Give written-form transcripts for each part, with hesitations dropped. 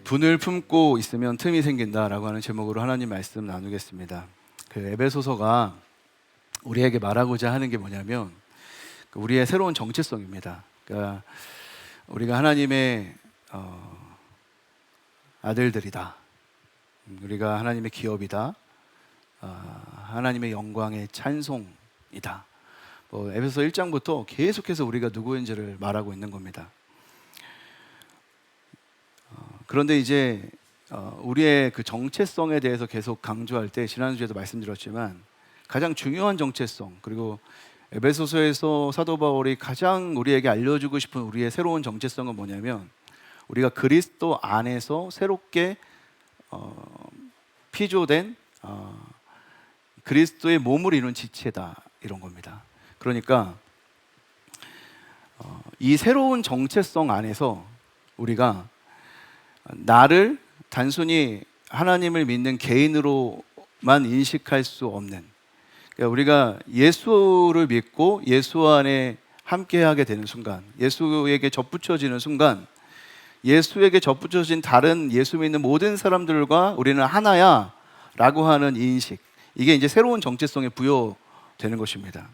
분을 품고 있으면 틈이 생긴다라고 하는 제목으로 하나님 말씀 나누겠습니다. 그 에베소서가 우리에게 말하고자 하는 게 뭐냐면 우리의 새로운 정체성입니다. 그러니까 우리가 하나님의 아들들이다. 우리가 하나님의 기업이다. 하나님의 영광의 찬송이다. 에베소서 1장부터 계속해서 우리가 누구인지를 말하고 있는 겁니다. 그런데 이제 우리의 그 정체성에 대해서 계속 강조할 때 지난주에도 말씀드렸지만 가장 중요한 정체성, 그리고 에베소서에서 사도 바울이 가장 우리에게 알려주고 싶은 우리의 새로운 정체성은 뭐냐면 우리가 그리스도 안에서 새롭게 피조된 그리스도의 몸을 이룬 지체다, 이런 겁니다. 그러니까 이 새로운 정체성 안에서 우리가 나를 단순히 하나님을 믿는 개인으로만 인식할 수 없는, 그러니까 우리가 예수를 믿고 예수 안에 함께하게 되는 순간, 예수에게 접붙여지는 순간, 예수에게 접붙여진 다른 예수 믿는 모든 사람들과 우리는 하나야 라고 하는 인식, 이게 이제 새로운 정체성에 부여되는 것입니다.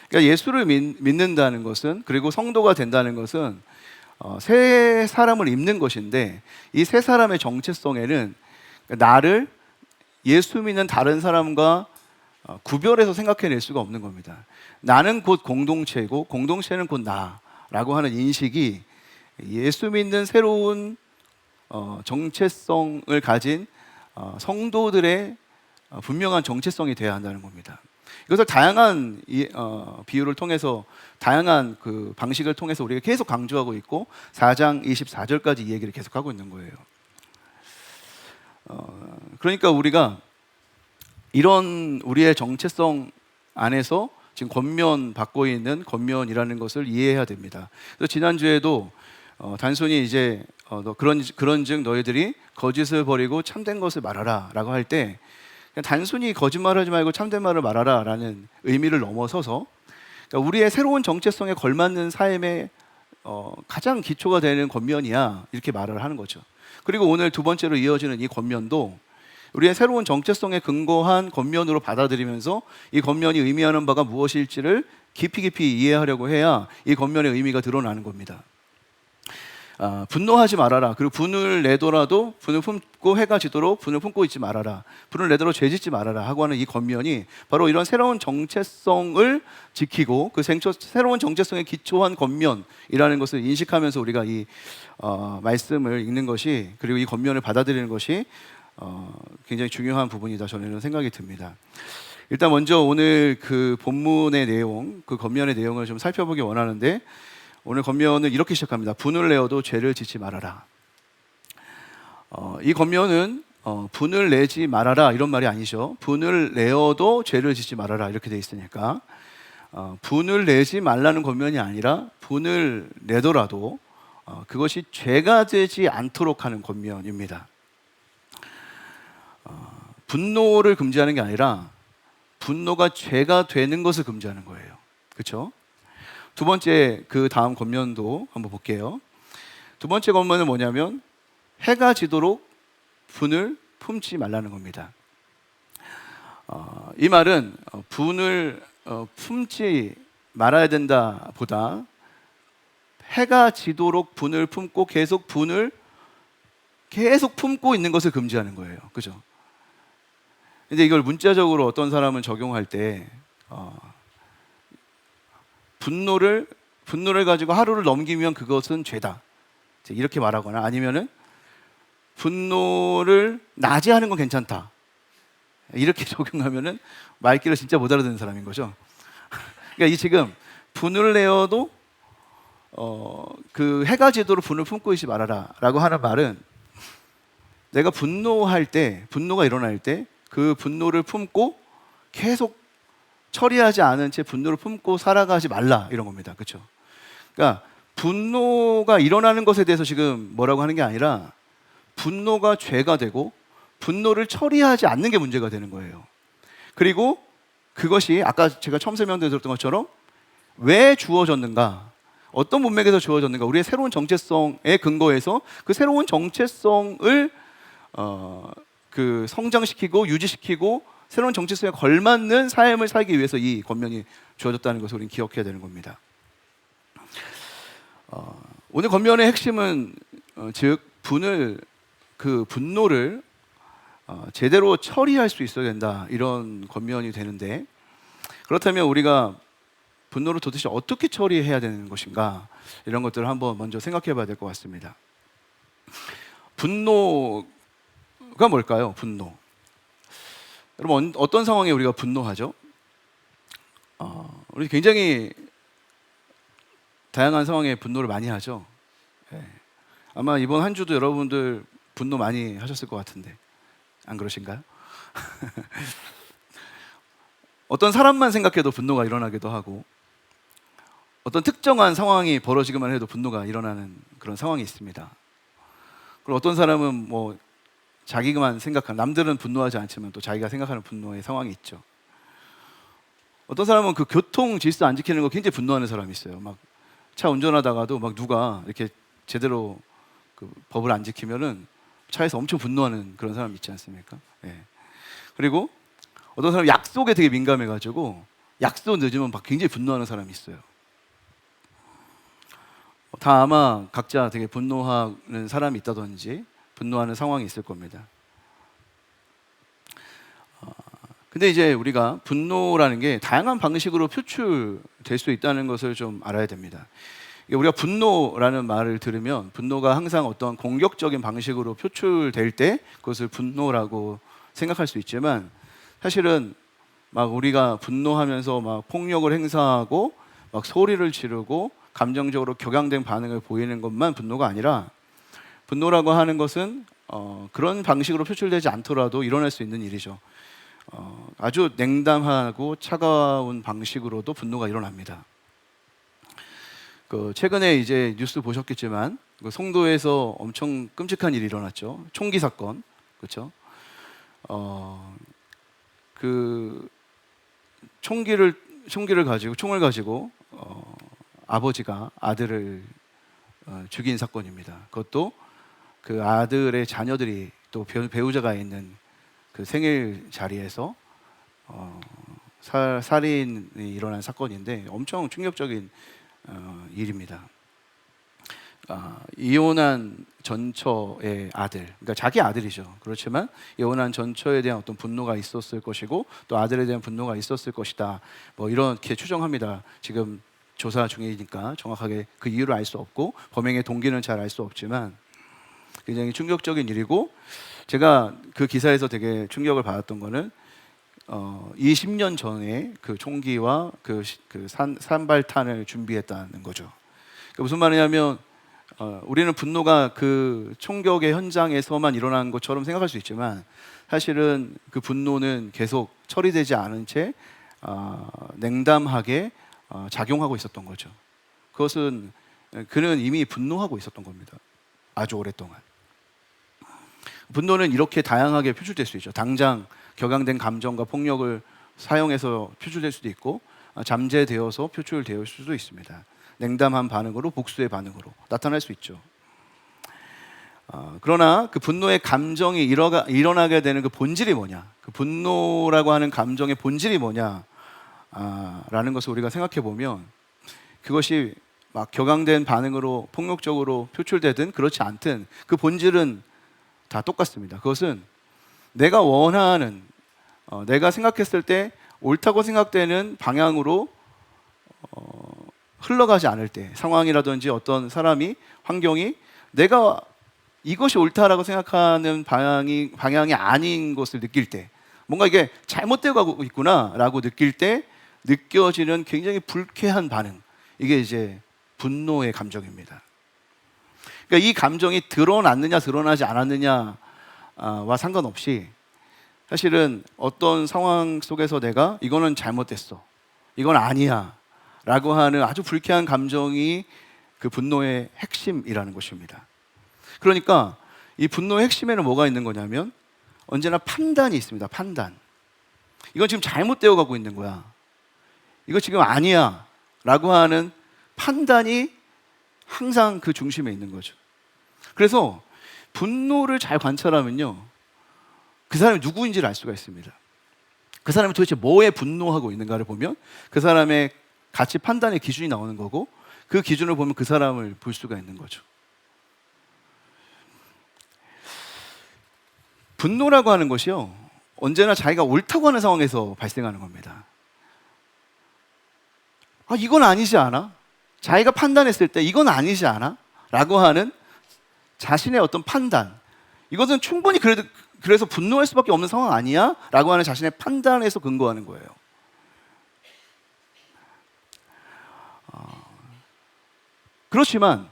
그러니까 예수를 믿는다는 것은, 그리고 성도가 된다는 것은 새 사람을 입는 것인데, 이 새 사람의 정체성에는 나를 예수 믿는 다른 사람과 구별해서 생각해낼 수가 없는 겁니다. 나는 곧 공동체이고 공동체는 곧 나라고 하는 인식이 예수 믿는 새로운 정체성을 가진 성도들의 분명한 정체성이 되어야 한다는 겁니다. 이것을 다양한 비유를 통해서, 다양한 그 방식을 통해서 우리가 계속 강조하고 있고 4장 24절까지 이 얘기를 계속하고 있는 거예요. 그러니까 우리가 이런 우리의 정체성 안에서 지금 권면받고 있는 권면이라는 것을 이해해야 됩니다. 그래서 지난주에도 단순히 이제 그런즉 너희들이 거짓을 버리고 참된 것을 말하라 라고 할 때, 그냥 단순히 거짓말하지 말고 참된 말을 말하라 라는 의미를 넘어서서, 그러니까 우리의 새로운 정체성에 걸맞는 삶의 가장 기초가 되는 권면이야, 이렇게 말을 하는 거죠. 그리고 오늘 두 번째로 이어지는 이 권면도 우리의 새로운 정체성에 근거한 권면으로 받아들이면서 이 권면이 의미하는 바가 무엇일지를 깊이 이해하려고 해야 이 권면의 의미가 드러나는 겁니다. 분노하지 말아라. 그리고 분을 내더라도 분을 품고 해가 지도록 분을 품고 있지 말아라. 분을 내더라도 죄 짓지 말아라 하고 하는 이 권면이 바로 이런 새로운 정체성을 지키고 그 새로운 정체성에 기초한 권면이라는 것을 인식하면서 우리가 이 말씀을 읽는 것이, 그리고 이 권면을 받아들이는 것이 굉장히 중요한 부분이다, 저는 생각이 듭니다. 일단 먼저 오늘 그 본문의 내용, 그 권면의 내용을 좀 살펴보기 원하는데, 오늘 권면은 이렇게 시작합니다. 분을 내어도 죄를 짓지 말아라. 이 권면은 분을 내지 말아라 이런 말이 아니죠. 분을 내어도 죄를 짓지 말아라 이렇게 돼 있으니까 분을 내지 말라는 권면이 아니라 분을 내더라도 그것이 죄가 되지 않도록 하는 권면입니다. 분노를 금지하는 게 아니라 분노가 죄가 되는 것을 금지하는 거예요. 그렇죠? 두 번째, 그 다음 권면도 한번 볼게요. 두 번째 권면은 뭐냐면 해가 지도록 분을 품지 말라는 겁니다. 이 말은 분을 품지 말아야 된다 보다 해가 지도록 분을 품고 계속 품고 있는 것을 금지하는 거예요. 그죠? 근데 이걸 문자적으로 어떤 사람은 적용할 때 분노를 가지고 하루를 넘기면 그것은 죄다, 이렇게 말하거나, 아니면은 분노를 낮에 하는 건 괜찮다, 이렇게 적용하면은 말귀를 진짜 못 알아듣는 사람인 거죠. 그러니까 이 지금 분을 내어도 그 해가 지도록 분을 품고 있지 말아라 라고 하는 말은, 내가 분노할 때, 분노가 일어날 때 그 분노를 품고 계속 처리하지 않은 채 분노를 품고 살아가지 말라, 이런 겁니다. 그렇죠? 그러니까 분노가 일어나는 것에 대해서 지금 뭐라고 하는 게 아니라 분노가 죄가 되고 분노를 처리하지 않는 게 문제가 되는 거예요. 그리고 그것이 아까 제가 처음 설명드렸던 것처럼 왜 주어졌는가, 어떤 문맥에서 주어졌는가? 우리의 새로운 정체성에 근거해서 그 새로운 정체성을 그 성장시키고 유지시키고 새로운 정체성에 걸맞는 삶을 살기 위해서 이 권면이 주어졌다는 것을 우리는 기억해야 되는 겁니다. 오늘 권면의 핵심은 즉 그 분노를 제대로 처리할 수 있어야 된다, 이런 권면이 되는데, 그렇다면 우리가 분노를 도대체 어떻게 처리해야 되는 것인가, 이런 것들을 한번 먼저 생각해 봐야 될 것 같습니다. 분노가 뭘까요? 분노. 여러분, 어떤 상황에 우리가 분노하죠? 우리 굉장히 다양한 상황에 분노를 많이 하죠. 네. 아마 이번 한 주도 여러분들 분노 많이 하셨을 것 같은데 안 그러신가요? 어떤 사람만 생각해도 분노가 일어나기도 하고, 어떤 특정한 상황이 벌어지기만 해도 분노가 일어나는 그런 상황이 있습니다. 그리고 어떤 사람은 뭐 자기만 생각하는, 남들은 분노하지 않지만 또 자기가 생각하는 분노의 상황이 있죠. 어떤 사람은 그 교통 질서 안 지키는 거 굉장히 분노하는 사람이 있어요. 막 차 운전하다가도 막 누가 이렇게 제대로 그 법을 안 지키면은 차에서 엄청 분노하는 그런 사람 있지 않습니까? 예. 그리고 어떤 사람은 약속에 되게 민감해가지고 약속 늦으면 막 굉장히 분노하는 사람이 있어요. 다 아마 각자 되게 분노하는 사람이 있다든지 분노하는 상황이 있을 겁니다. 근데 이제 우리가 분노라는 게 다양한 방식으로 표출될 수 있다는 것을 좀 알아야 됩니다. 우리가 분노라는 말을 들으면 분노가 항상 어떤 공격적인 방식으로 표출될 때 그것을 분노라고 생각할 수 있지만, 사실은 막 우리가 분노하면서 막 폭력을 행사하고 막 소리를 지르고 감정적으로 격양된 반응을 보이는 것만 분노가 아니라, 분노라고 하는 것은 그런 방식으로 표출되지 않더라도 일어날 수 있는 일이죠. 아주 냉담하고 차가운 방식으로도 분노가 일어납니다. 최근에 이제 뉴스 보셨겠지만 송도에서 엄청 끔찍한 일이 일어났죠. 총기 사건, 그렇죠? 그 총을 가지고 아버지가 아들을 죽인 사건입니다. 그것도 그 아들의 자녀들이 또 배우자가 있는 그 생일 자리에서 살인이 일어난 사건인데 엄청 충격적인 일입니다. 이혼한 전처의 아들, 그러니까 자기 아들이죠. 그렇지만 이혼한 전처에 대한 어떤 분노가 있었을 것이고 또 아들에 대한 분노가 있었을 것이다, 뭐 이렇게 추정합니다. 지금 조사 중이니까 정확하게 그 이유를 알 수 없고 범행의 동기는 잘 알 수 없지만 굉장히 충격적인 일이고, 제가 그 기사에서 되게 충격을 받았던 거는 20년 전에 그 총기와 그 산발탄을 준비했다는 거죠. 그러니까 무슨 말이냐면 우리는 분노가 그 총격의 현장에서만 일어난 것처럼 생각할 수 있지만, 사실은 그 분노는 계속 처리되지 않은 채 냉담하게 작용하고 있었던 거죠. 그것은 그는 이미 분노하고 있었던 겁니다. 아주 오랫동안. 분노는 이렇게 다양하게 표출될 수 있죠. 당장 격양된 감정과 폭력을 사용해서 표출될 수도 있고, 잠재되어서 표출될 수도 있습니다. 냉담한 반응으로, 복수의 반응으로 나타날 수 있죠. 그러나 그 분노의 감정이 일어나게 되는 그 본질이 뭐냐, 그 분노라고 하는 감정의 본질이 뭐냐 라는 것을 우리가 생각해 보면, 그것이 막 격양된 반응으로 폭력적으로 표출되든 그렇지 않든 그 본질은 다 똑같습니다. 그것은 내가 원하는, 내가 생각했을 때 옳다고 생각되는 방향으로 흘러가지 않을 때, 상황이라든지 어떤 사람이, 환경이 내가 이것이 옳다라고 생각하는 방향이 아닌 것을 느낄 때, 뭔가 이게 잘못되어 가고 있구나라고 느낄 때 느껴지는 굉장히 불쾌한 반응, 이게 이제 분노의 감정입니다. 그러니까 이 감정이 드러났느냐 드러나지 않았느냐와 상관없이, 사실은 어떤 상황 속에서 내가 이거는 잘못됐어, 이건 아니야 라고 하는 아주 불쾌한 감정이 그 분노의 핵심이라는 것입니다. 그러니까 이 분노의 핵심에는 뭐가 있는 거냐면 언제나 판단이 있습니다. 판단. 이건 지금 잘못되어 가고 있는 거야, 이거 지금 아니야 라고 하는 판단이 항상 그 중심에 있는 거죠. 그래서 분노를 잘 관찰하면요, 그 사람이 누구인지를 알 수가 있습니다. 그 사람이 도대체 뭐에 분노하고 있는가를 보면 그 사람의 가치 판단의 기준이 나오는 거고, 그 기준을 보면 그 사람을 볼 수가 있는 거죠. 분노라고 하는 것이요, 언제나 자기가 옳다고 하는 상황에서 발생하는 겁니다. 이건 아니지 않아? 자기가 판단했을 때 이건 아니지 않아? 라고 하는 자신의 어떤 판단, 이것은 충분히 그래서 분노할 수밖에 없는 상황 아니야? 라고 하는 자신의 판단에서 근거하는 거예요. 그렇지만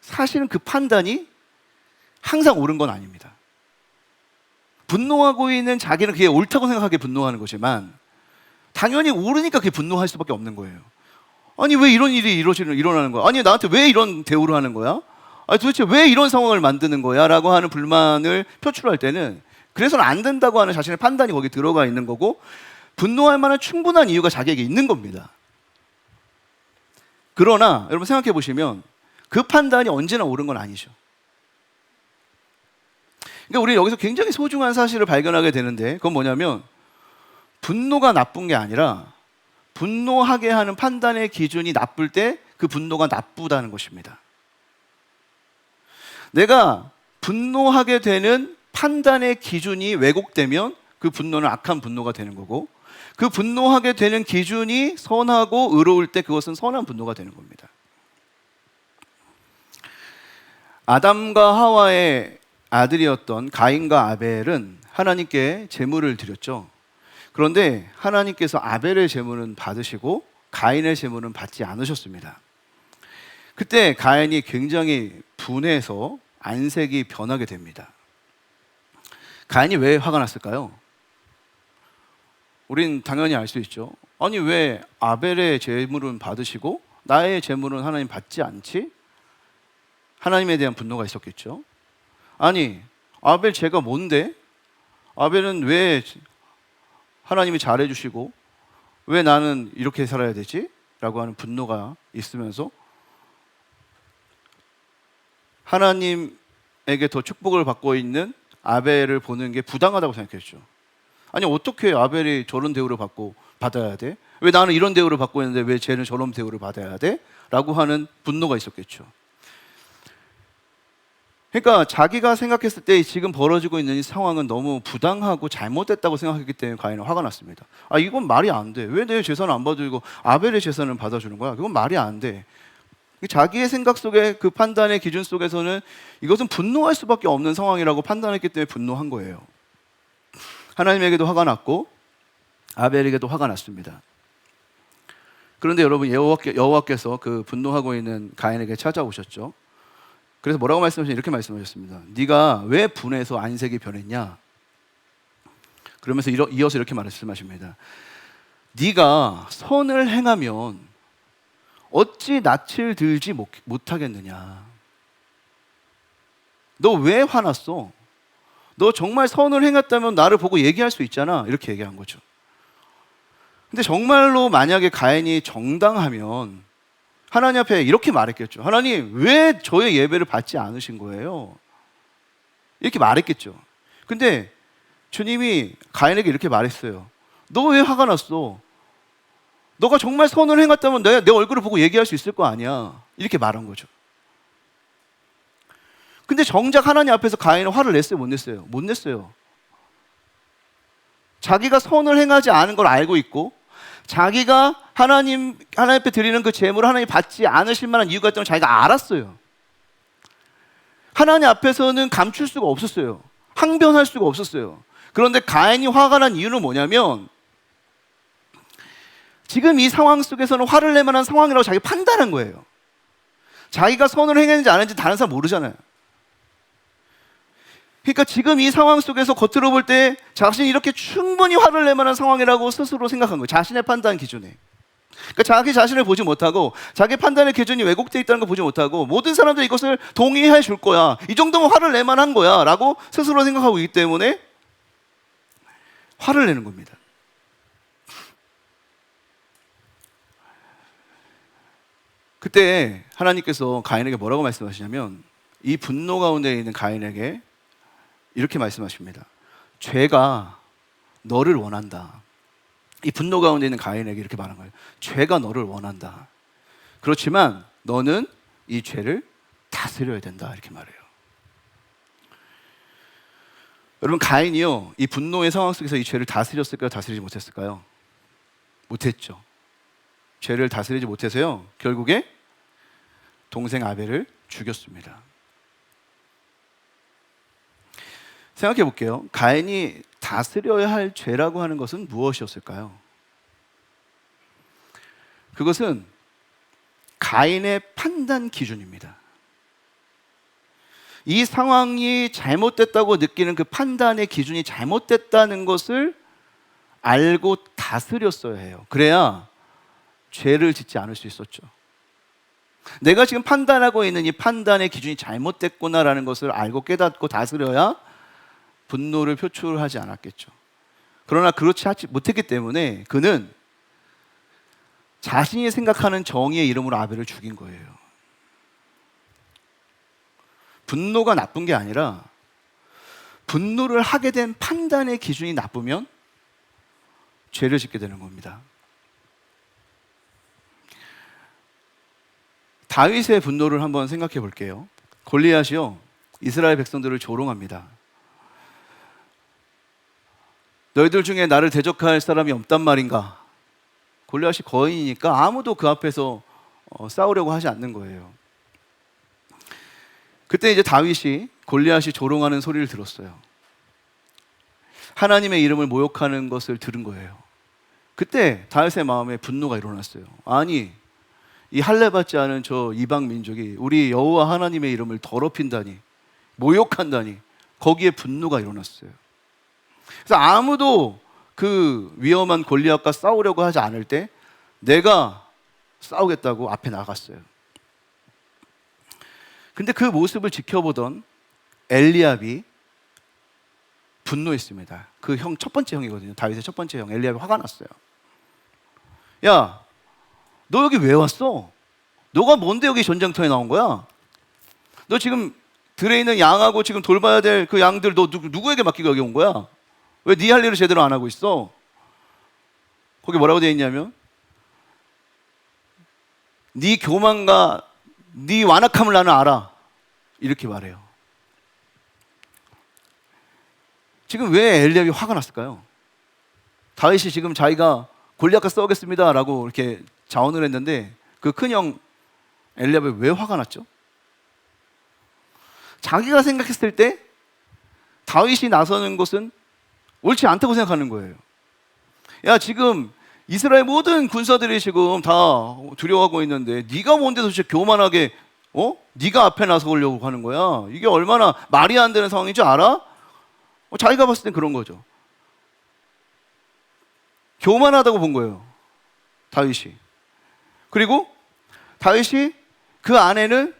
사실은 그 판단이 항상 옳은 건 아닙니다. 분노하고 있는 자기는 그게 옳다고 생각하기에 분노하는 거지만 당연히 옳으니까 그게 분노할 수밖에 없는 거예요. 아니 왜 이런 일이 일어나는 거야? 아니 나한테 왜 이런 대우를 하는 거야? 아니 도대체 왜 이런 상황을 만드는 거야? 라고 하는 불만을 표출할 때는 그래서는 안 된다고 하는 자신의 판단이 거기 들어가 있는 거고, 분노할 만한 충분한 이유가 자기에게 있는 겁니다. 그러나 여러분 생각해 보시면 그 판단이 언제나 옳은 건 아니죠. 그러니까 우리 여기서 굉장히 소중한 사실을 발견하게 되는데, 그건 뭐냐면 분노가 나쁜 게 아니라 분노하게 하는 판단의 기준이 나쁠 때 그 분노가 나쁘다는 것입니다. 내가 분노하게 되는 판단의 기준이 왜곡되면 그 분노는 악한 분노가 되는 거고, 그 분노하게 되는 기준이 선하고 의로울 때 그것은 선한 분노가 되는 겁니다. 아담과 하와의 아들이었던 가인과 아벨은 하나님께 제물을 드렸죠. 그런데 하나님께서 아벨의 제물은 받으시고 가인의 제물은 받지 않으셨습니다. 그때 가인이 굉장히 분해서 안색이 변하게 됩니다. 가인이 왜 화가 났을까요? 우린 당연히 알 수 있죠. 아니 왜 아벨의 제물은 받으시고 나의 제물은 하나님 받지 않지? 하나님에 대한 분노가 있었겠죠. 아니 아벨 죄가 뭔데? 아벨은 왜 하나님이 잘해주시고 왜 나는 이렇게 살아야 되지? 라고 하는 분노가 있으면서 하나님에게 더 축복을 받고 있는 아벨을 보는 게 부당하다고 생각했죠. 아니 어떻게 아벨이 저런 대우를 받아야 돼? 왜 나는 이런 대우를 받고 있는데 왜 쟤는 저런 대우를 받아야 돼? 라고 하는 분노가 있었겠죠. 그러니까 자기가 생각했을 때 지금 벌어지고 있는 이 상황은 너무 부당하고 잘못됐다고 생각했기 때문에 가인은 화가 났습니다. 이건 말이 안 돼. 왜 내 재산을 안 받아주고 아벨의 재산을 받아주는 거야? 그건 말이 안 돼. 자기의 생각 속에 그 판단의 기준 속에서는 이것은 분노할 수밖에 없는 상황이라고 판단했기 때문에 분노한 거예요. 하나님에게도 화가 났고 아벨에게도 화가 났습니다. 그런데 여러분, 여호와께서 그 분노하고 있는 가인에게 찾아오셨죠. 그래서 뭐라고 말씀하셨냐? 이렇게 말씀하셨습니다. 네가 왜 분해서 안색이 변했냐? 그러면서 이어서 이렇게 말씀하십니다. 네가 선을 행하면 어찌 낯을 들지 못하겠느냐? 너 왜 화났어? 너 정말 선을 행했다면 나를 보고 얘기할 수 있잖아. 이렇게 얘기한 거죠. 근데 정말로 만약에 가인이 정당하면 하나님 앞에 이렇게 말했겠죠. 하나님, 왜 저의 예배를 받지 않으신 거예요? 이렇게 말했겠죠. 근데 주님이 가인에게 이렇게 말했어요. 너 왜 화가 났어? 너가 정말 선을 행했다면 내 얼굴을 보고 얘기할 수 있을 거 아니야. 이렇게 말한 거죠. 근데 정작 하나님 앞에서 가인은 화를 냈어요? 못 냈어요? 못 냈어요. 자기가 선을 행하지 않은 걸 알고 있고 자기가 하나님 앞에 드리는 그 제물을 하나님 받지 않으실 만한 이유가 있다는 걸 자기가 알았어요. 하나님 앞에서는 감출 수가 없었어요. 항변할 수가 없었어요. 그런데 가인이 화가 난 이유는 뭐냐면 지금 이 상황 속에서는 화를 낼 만한 상황이라고 자기가 판단한 거예요. 자기가 선을 행했는지 안 했는지 다른 사람 모르잖아요. 그러니까 지금 이 상황 속에서 겉으로 볼 때 자신이 이렇게 충분히 화를 낼 만한 상황이라고 스스로 생각한 거예요. 자신의 판단 기준에. 그러니까 자기 자신을 보지 못하고 자기 판단의 기준이 왜곡되어 있다는 걸 보지 못하고 모든 사람들이 이것을 동의해 줄 거야. 이 정도면 화를 낼 만한 거야 라고 스스로 생각하고 있기 때문에 화를 내는 겁니다. 그때 하나님께서 가인에게 뭐라고 말씀하시냐면 이 분노 가운데 있는 가인에게 이렇게 말씀하십니다. 죄가 너를 원한다. 이 분노 가운데 있는 가인에게 이렇게 말한 거예요. 죄가 너를 원한다. 그렇지만 너는 이 죄를 다스려야 된다. 이렇게 말해요. 여러분, 가인이요, 이 분노의 상황 속에서 이 죄를 다스렸을까요? 다스리지 못했을까요? 못했죠. 죄를 다스리지 못해서요, 결국에 동생 아벨을 죽였습니다. 생각해 볼게요. 가인이 다스려야 할 죄라고 하는 것은 무엇이었을까요? 그것은 가인의 판단 기준입니다. 이 상황이 잘못됐다고 느끼는 그 판단의 기준이 잘못됐다는 것을 알고 다스렸어야 해요. 그래야 죄를 짓지 않을 수 있었죠. 내가 지금 판단하고 있는 이 판단의 기준이 잘못됐구나라는 것을 알고 깨닫고 다스려야 분노를 표출하지 않았겠죠. 그러나 그렇지 못했기 때문에 그는 자신이 생각하는 정의의 이름으로 아벨을 죽인 거예요. 분노가 나쁜 게 아니라 분노를 하게 된 판단의 기준이 나쁘면 죄를 짓게 되는 겁니다. 다윗의 분노를 한번 생각해 볼게요. 골리앗이요, 이스라엘 백성들을 조롱합니다. 너희들 중에 나를 대적할 사람이 없단 말인가? 골리앗이 거인이니까 아무도 그 앞에서 싸우려고 하지 않는 거예요. 그때 이제 다윗이 골리앗이 조롱하는 소리를 들었어요. 하나님의 이름을 모욕하는 것을 들은 거예요. 그때 다윗의 마음에 분노가 일어났어요. 아니, 이 할례받지 않은 저 이방 민족이 우리 여호와 하나님의 이름을 더럽힌다니, 모욕한다니, 거기에 분노가 일어났어요. 그래서 아무도 그 위험한 골리앗과 싸우려고 하지 않을 때 내가 싸우겠다고 앞에 나갔어요. 근데 그 모습을 지켜보던 엘리압이 분노했습니다. 그 형, 첫 번째 형이거든요. 다윗의 첫 번째 형 엘리압이 화가 났어요. 야, 너 여기 왜 왔어? 너가 뭔데 여기 전쟁터에 나온 거야? 너 지금 들에 있는 양하고 지금 돌봐야 될 그 양들 너 누구에게 맡기고 여기 온 거야? 왜 네 할 일을 제대로 안 하고 있어? 거기 뭐라고 되어 있냐면 네 교만과 네 완악함을 나는 알아. 이렇게 말해요. 지금 왜 엘리압이 화가 났을까요? 다윗이 지금 자기가 골리앗과 싸우겠습니다 라고 이렇게 자언을 했는데 그 큰형 엘리압이 왜 화가 났죠? 자기가 생각했을 때 다윗이 나서는 것은 옳지 않다고 생각하는 거예요. 야, 지금 이스라엘 모든 군사들이 지금 다 두려워하고 있는데 네가 뭔데 도대체 교만하게 네가 앞에 나서려고 하는 거야? 이게 얼마나 말이 안 되는 상황인 줄 알아? 자기가 봤을 땐 그런 거죠. 교만하다고 본 거예요, 다윗이. 그리고 다윗이 그 안에는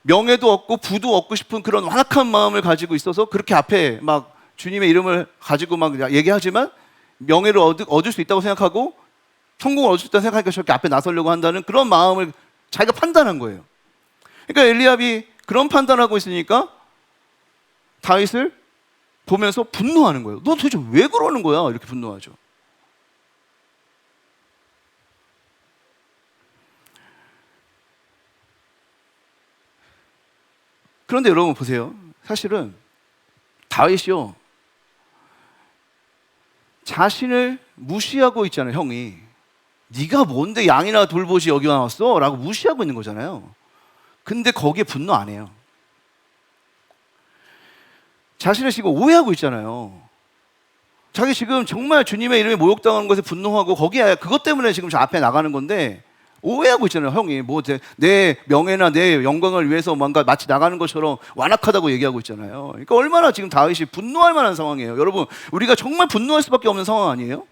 명예도 얻고 부도 얻고 싶은 그런 완악한 마음을 가지고 있어서 그렇게 앞에 막 주님의 이름을 가지고 막 얘기하지만 명예를 얻을 수 있다고 생각하고 성공을 얻을 수 있다고 생각하니까 저렇게 앞에 나서려고 한다는 그런 마음을 자기가 판단한 거예요. 그러니까 엘리압이 그런 판단하고 있으니까 다윗을 보면서 분노하는 거예요. 너 도대체 왜 그러는 거야? 이렇게 분노하죠. 그런데 여러분 보세요. 사실은 다윗이요, 자신을 무시하고 있잖아요. 형이 네가 뭔데 양이나 돌보지 여기 와왔어? 라고 무시하고 있는 거잖아요. 근데 거기에 분노 안 해요. 자신을 지금 오해하고 있잖아요. 자기 지금 정말 주님의 이름에 모욕당하는 것에 분노하고 거기에 그것 때문에 지금 저 앞에 나가는 건데 오해하고 있잖아요. 형이 뭐 내 명예나 내 영광을 위해서 뭔가 마치 나가는 것처럼 완악하다고 얘기하고 있잖아요. 그러니까 얼마나 지금 다윗이 분노할 만한 상황이에요. 여러분, 우리가 정말 분노할 수밖에 없는 상황 아니에요?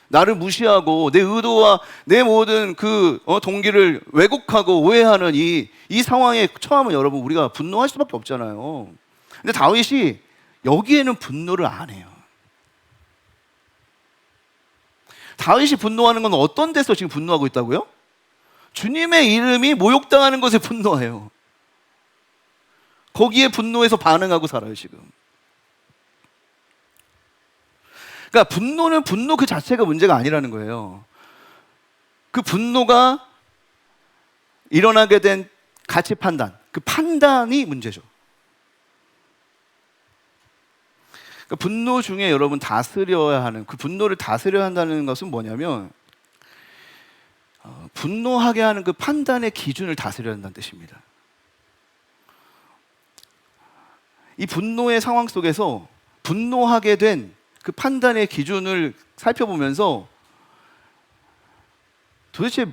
나를 무시하고 내 의도와 내 모든 그 동기를 왜곡하고 오해하는 이 상황에 처하면 여러분 우리가 분노할 수밖에 없잖아요. 근데 다윗이 여기에는 분노를 안 해요. 다윗이 분노하는 건 어떤 데서 지금 분노하고 있다고요? 주님의 이름이 모욕당하는 것에 분노해요. 거기에 분노해서 반응하고 살아요, 지금. 그러니까 분노는 분노 그 자체가 문제가 아니라는 거예요. 그 분노가 일어나게 된 가치 판단, 그 판단이 문제죠. 그러니까 분노 중에 여러분 다스려야 하는, 그 분노를 다스려야 한다는 것은 뭐냐면 분노하게 하는 그 판단의 기준을 다스려야 한다는 뜻입니다. 이 분노의 상황 속에서 분노하게 된 그 판단의 기준을 살펴보면서 도대체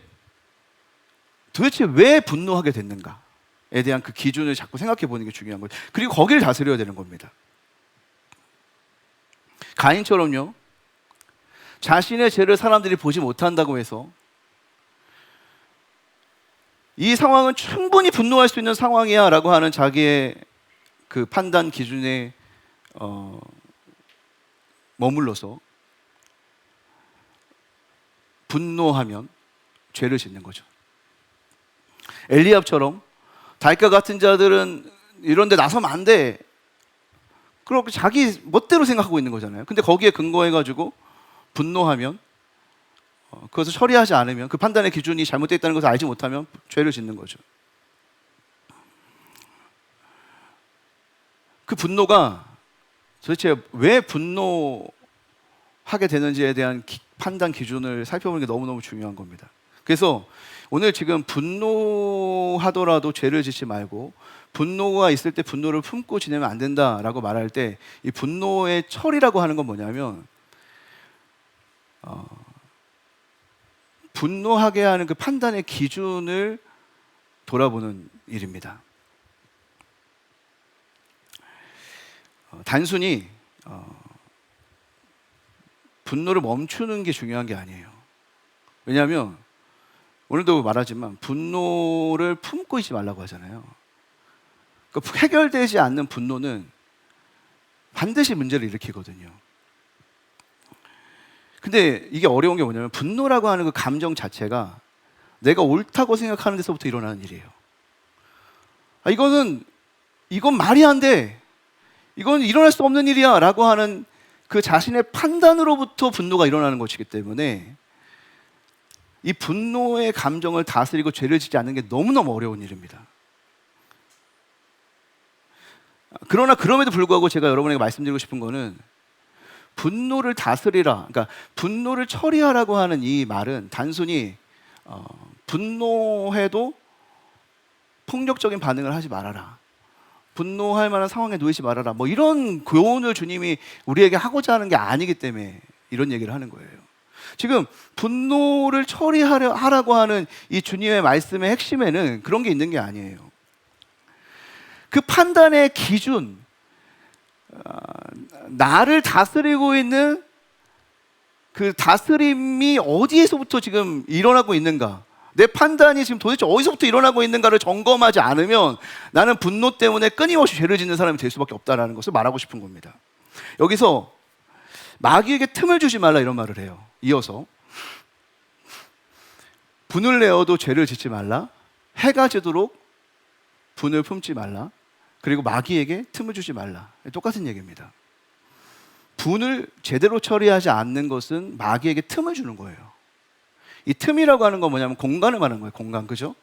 왜 분노하게 됐는가에 대한 그 기준을 자꾸 생각해 보는 게 중요한 거예요. 그리고 거기를 다스려야 되는 겁니다. 가인처럼요, 자신의 죄를 사람들이 보지 못한다고 해서 이 상황은 충분히 분노할 수 있는 상황이야 라고 하는 자기의 그 판단 기준에 머물러서 분노하면 죄를 짓는 거죠. 엘리압처럼 다윗과 같은 자들은 이런 데 나서면 안 돼, 그렇게 자기 멋대로 생각하고 있는 거잖아요. 근데 거기에 근거해가지고 분노하면, 그것을 처리하지 않으면, 그 판단의 기준이 잘못되어 있다는 것을 알지 못하면 죄를 짓는 거죠. 그 분노가 도대체 왜 분노하게 되는지에 대한 판단 기준을 살펴보는 게 너무너무 중요한 겁니다. 그래서 오늘 지금 분노하더라도 죄를 짓지 말고, 분노가 있을 때 분노를 품고 지내면 안 된다라고 말할 때, 이 분노의 처리라고 하는 건 뭐냐면 분노하게 하는 그 판단의 기준을 돌아보는 일입니다. 단순히 분노를 멈추는 게 중요한 게 아니에요. 왜냐하면 오늘도 말하지만 분노를 품고 있지 말라고 하잖아요. 그러니까 해결되지 않는 분노는 반드시 문제를 일으키거든요. 근데 이게 어려운 게 뭐냐면, 분노라고 하는 그 감정 자체가 내가 옳다고 생각하는 데서부터 일어나는 일이에요. 이건 말이 안 돼, 이건 일어날 수 없는 일이야 라고 하는 그 자신의 판단으로부터 분노가 일어나는 것이기 때문에 이 분노의 감정을 다스리고 죄를 짓지 않는 게 너무너무 어려운 일입니다. 그러나 그럼에도 불구하고 제가 여러분에게 말씀드리고 싶은 거는, 분노를 다스리라, 그러니까 분노를 처리하라고 하는 이 말은 단순히 분노해도 폭력적인 반응을 하지 말아라, 분노할 만한 상황에 놓이지 말아라, 뭐 이런 교훈을 주님이 우리에게 하고자 하는 게 아니기 때문에 이런 얘기를 하는 거예요. 지금 분노를 처리하라고 하는 이 주님의 말씀의 핵심에는 그런 게 있는 게 아니에요. 그 판단의 기준, 나를 다스리고 있는 그 다스림이 어디에서부터 지금 일어나고 있는가, 내 판단이 지금 도대체 어디서부터 일어나고 있는가를 점검하지 않으면 나는 분노 때문에 끊임없이 죄를 짓는 사람이 될 수밖에 없다는 것을 말하고 싶은 겁니다. 여기서 마귀에게 틈을 주지 말라 이런 말을 해요. 이어서 분을 내어도 죄를 짓지 말라, 해가 지도록 분을 품지 말라, 그리고 마귀에게 틈을 주지 말라. 똑같은 얘기입니다. 분을 제대로 처리하지 않는 것은 마귀에게 틈을 주는 거예요. 이 틈이라고 하는 건 뭐냐면 공간을 말하는 거예요. 공간, 그죠?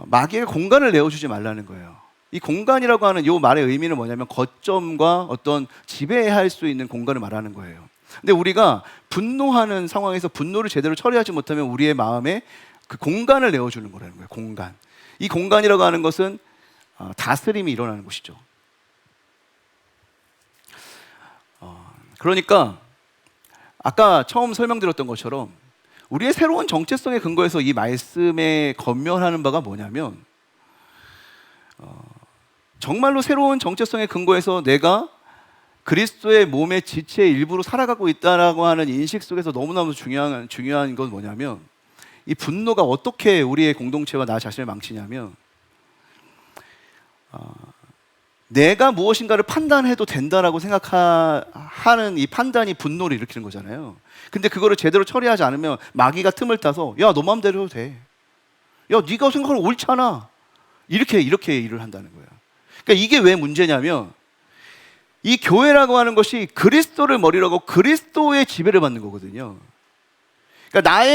마귀에게 공간을 내어주지 말라는 거예요. 이 공간이라고 하는 이 말의 의미는 뭐냐면 거점과 어떤 지배할 수 있는 공간을 말하는 거예요. 근데 우리가 분노하는 상황에서 분노를 제대로 처리하지 못하면 우리의 마음에 그 공간을 내어주는 거라는 거예요. 공간. 이 공간이라고 하는 것은 다스림이 일어나는 곳이죠. 그러니까 아까 처음 설명드렸던 것처럼 우리의 새로운 정체성의 근거에서 이 말씀에 건면하는 바가 뭐냐면, 정말로 새로운 정체성의 근거에서 내가 그리스도의 몸의 지체의 일부로 살아가고 있다라고 하는 인식 속에서 너무너무 중요한 건 뭐냐면, 이 분노가 어떻게 우리의 공동체와 나 자신을 망치냐면, 내가 무엇인가를 판단해도 된다라고 생각하는 이 판단이 분노를 일으키는 거잖아요. 근데 그거를 제대로 처리하지 않으면 마귀가 틈을 따서 야, 너 마음대로 해도 돼, 야, 네가 생각하는 옳잖아. 이렇게 일을 한다는 거예요. 그러니까 이게 왜 문제냐면 이 교회라고 하는 것이 그리스도를 머리라고 그리스도의 지배를 받는 거거든요. 그러니까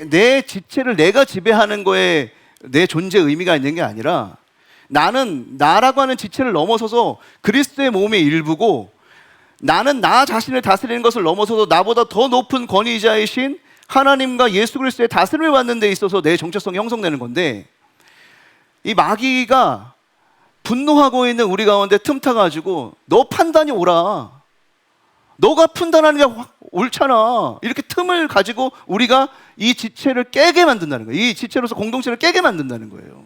내 지체를 내가 지배하는 거에 내 존재 의미가 있는 게 아니라 나는 나라고 하는 지체를 넘어서서 그리스도의 몸의 일부고 나는 나 자신을 다스리는 것을 넘어서서 나보다 더 높은 권위자이신 하나님과 예수 그리스도의 다스림을 받는 데 있어서 내 정체성이 형성되는 건데 이 마귀가 분노하고 있는 우리 가운데 틈타가지고 너 판단이 옳아. 너가 판단하는 게 옳잖아. 이렇게 틈을 가지고 우리가 이 지체를 깨게 만든다는 거예요. 이 지체로서 공동체를 깨게 만든다는 거예요.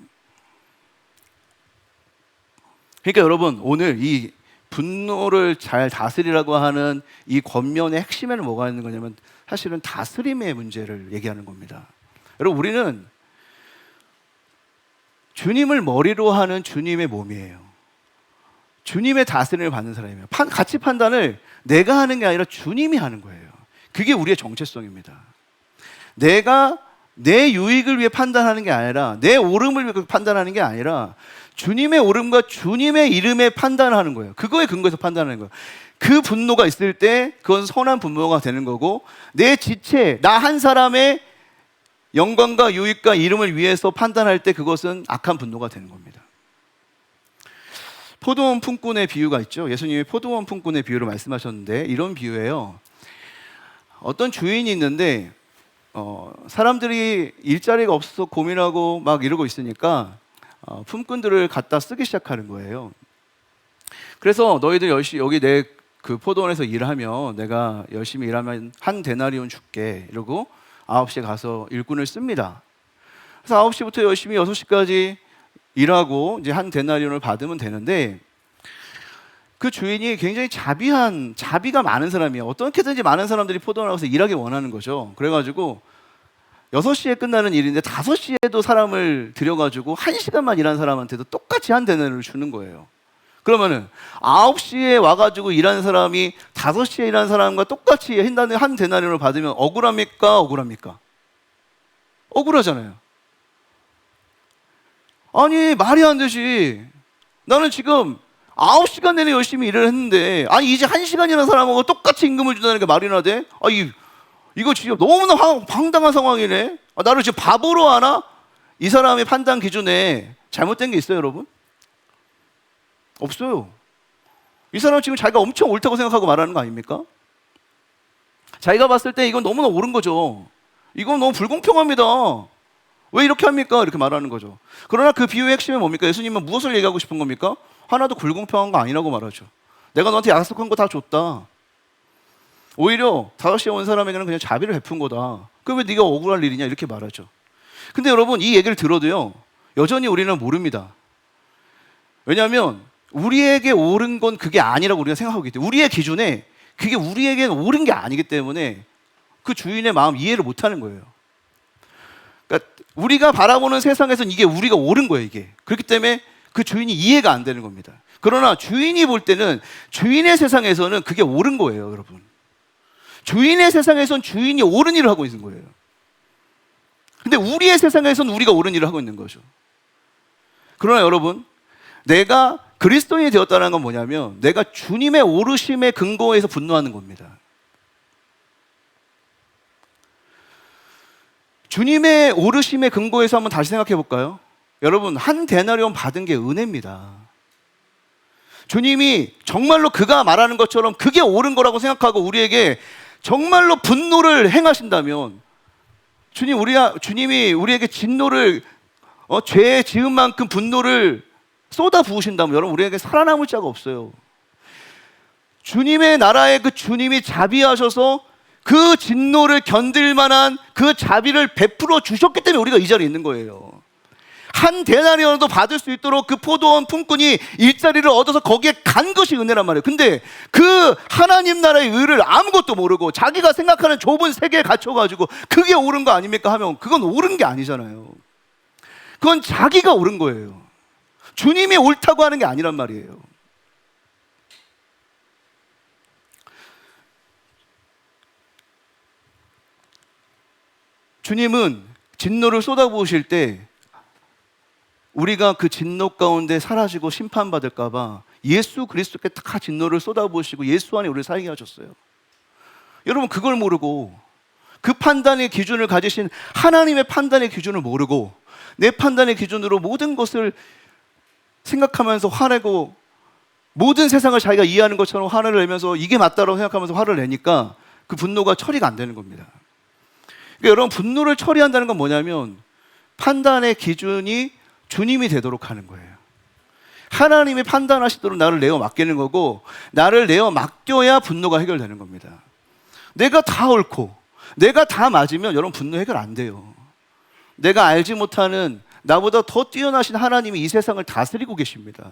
그러니까 여러분 오늘 이 분노를 잘 다스리라고 하는 이 권면의 핵심에는 뭐가 있는 거냐면 사실은 다스림의 문제를 얘기하는 겁니다. 여러분 우리는 주님을 머리로 하는 주님의 몸이에요. 주님의 다스림을 받는 사람이에요. 가치 판단을 내가 하는 게 아니라 주님이 하는 거예요. 그게 우리의 정체성입니다. 내가 내 유익을 위해 판단하는 게 아니라 내 옳음을 위해 판단하는 게 아니라 주님의 옳음과 주님의 이름에 판단하는 거예요. 그거에 근거해서 판단하는 거예요. 그 분노가 있을 때 그건 선한 분노가 되는 거고 내 지체, 나 한 사람의 영광과 유익과 이름을 위해서 판단할 때 그것은 악한 분노가 되는 겁니다. 포도원 품꾼의 비유가 있죠. 예수님이 포도원 품꾼의 비유를 말씀하셨는데 이런 비유예요. 어떤 주인이 있는데 사람들이 일자리가 없어서 고민하고 막 이러고 있으니까 품꾼들을 갖다 쓰기 시작하는 거예요. 그래서 너희들 열심히 여기 내 그 포도원에서 일하면 내가 열심히 일하면 한 데나리온 줄게 이러고 9시에 가서 일꾼을 씁니다. 그래서 9시부터 열심히 6시까지 일하고 이제 한 데나리온을 받으면 되는데 그 주인이 굉장히 자비가 많은 사람이에요. 어떻게든지 많은 사람들이 포도원에 가서 일하기 원하는 거죠. 그래가지고 6시에 끝나는 일인데 5시에도 사람을 들여가지고 1시간만 일한 사람한테도 똑같이 한 데나리온을 주는 거예요. 그러면은 9시에 와가지고 일하는 사람이 5시에 일하는 사람과 똑같이 한 데나리온을 받으면 억울합니까? 억울합니까? 억울하잖아요. 아니 말이 안 되지. 나는 지금 9시간 내내 열심히 일을 했는데 아니 이제 1시간이라는 사람하고 똑같이 임금을 준다는 게 말이나 돼? 이거 진짜 너무나 황당한 상황이네. 나를 지금 바보로 하나? 이 사람의 판단 기준에 잘못된 게 있어요 여러분? 없어요. 이 사람은 지금 자기가 엄청 옳다고 생각하고 말하는 거 아닙니까? 자기가 봤을 때 이건 너무나 옳은 거죠. 이건 너무 불공평합니다. 왜 이렇게 합니까? 이렇게 말하는 거죠. 그러나 그 비유의 핵심은 뭡니까? 예수님은 무엇을 얘기하고 싶은 겁니까? 하나도 불공평한 거 아니라고 말하죠. 내가 너한테 약속한 거 다 줬다. 오히려 5시에 온 사람에게는 그냥 자비를 베푼 거다. 그럼 왜 네가 억울할 일이냐? 이렇게 말하죠. 근데 여러분 이 얘기를 들어도요 여전히 우리는 모릅니다. 왜냐하면 우리에게 옳은 건 그게 아니라고 우리가 생각하기 때문에 우리의 기준에 그게 우리에게 옳은 게 아니기 때문에 그 주인의 마음 이해를 못하는 거예요. 그러니까 우리가 바라보는 세상에서는 이게 우리가 옳은 거예요 이게. 그렇기 때문에 그 주인이 이해가 안 되는 겁니다. 그러나 주인이 볼 때는 주인의 세상에서는 그게 옳은 거예요 여러분. 주인의 세상에서는 주인이 옳은 일을 하고 있는 거예요. 근데 우리의 세상에서는 우리가 옳은 일을 하고 있는 거죠. 그러나 여러분 내가 그리스도인이 되었다는 건 뭐냐면 내가 주님의 오르심에 근거해서 분노하는 겁니다. 주님의 오르심에 근거해서 한번 다시 생각해 볼까요? 여러분 한 데나리온 받은 게 은혜입니다. 주님이 정말로 그가 말하는 것처럼 그게 옳은 거라고 생각하고 우리에게 정말로 분노를 행하신다면 주님이 우리에게 진노를 죄 지은 만큼 분노를 쏟아 부으신다면 여러분 우리에게 살아남을 자가 없어요. 주님의 나라에 그 주님이 자비하셔서 그 진노를 견딜 만한 그 자비를 베풀어 주셨기 때문에 우리가 이 자리에 있는 거예요. 한 데나리온도 받을 수 있도록 그 포도원 품꾼이 일자리를 얻어서 거기에 간 것이 은혜란 말이에요. 근데 그 하나님 나라의 의를 아무것도 모르고 자기가 생각하는 좁은 세계에 갇혀가지고 그게 옳은 거 아닙니까 하면 그건 옳은 게 아니잖아요. 그건 자기가 옳은 거예요. 주님이 옳다고 하는 게 아니란 말이에요. 주님은 진노를 쏟아부으실 때 우리가 그 진노 가운데 사라지고 심판받을까 봐 예수 그리스도께 다 진노를 쏟아부으시고 예수 안에 우리를 살게 하셨어요. 여러분, 그걸 모르고 그 판단의 기준을 가지신 하나님의 판단의 기준을 모르고 내 판단의 기준으로 모든 것을 생각하면서 화내고 모든 세상을 자기가 이해하는 것처럼 화를 내면서 이게 맞다라고 생각하면서 화를 내니까 그 분노가 처리가 안 되는 겁니다. 그러니까 여러분, 분노를 처리한다는 건 뭐냐면 판단의 기준이 주님이 되도록 하는 거예요. 하나님이 판단하시도록 나를 내어 맡기는 거고, 나를 내어 맡겨야 분노가 해결되는 겁니다. 내가 다 옳고 내가 다 맞으면 여러분 분노 해결 안 돼요. 내가 알지 못하는 나보다 더 뛰어나신 하나님이 이 세상을 다스리고 계십니다.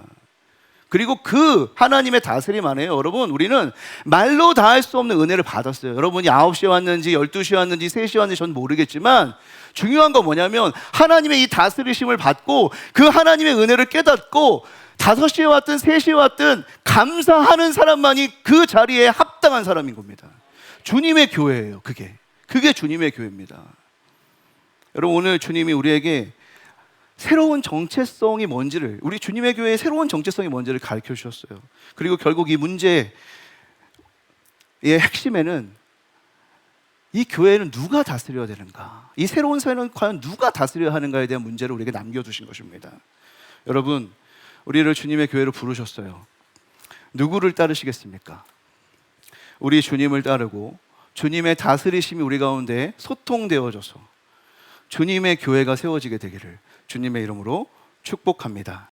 그리고 그 하나님의 다스림 안에 여러분, 우리는 말로 다 할 수 없는 은혜를 받았어요. 여러분이 9시에 왔는지 12시에 왔는지 3시에 왔는지 전 모르겠지만 중요한 건 뭐냐면 하나님의 이 다스리심을 받고 그 하나님의 은혜를 깨닫고 5시에 왔든 3시에 왔든 감사하는 사람만이 그 자리에 합당한 사람인 겁니다. 주님의 교회예요. 그게 주님의 교회입니다. 여러분, 오늘 주님이 우리에게 새로운 정체성이 뭔지를, 우리 주님의 교회의 새로운 정체성이 뭔지를 가르쳐 주셨어요. 그리고 결국 이 문제의 핵심에는 이 교회는 누가 다스려야 되는가, 이 새로운 사회는 과연 누가 다스려야 하는가에 대한 문제를 우리에게 남겨두신 것입니다. 여러분, 우리를 주님의 교회로 부르셨어요. 누구를 따르시겠습니까? 우리 주님을 따르고 주님의 다스리심이 우리 가운데 소통되어져서 주님의 교회가 세워지게 되기를 주님의 이름으로 축복합니다.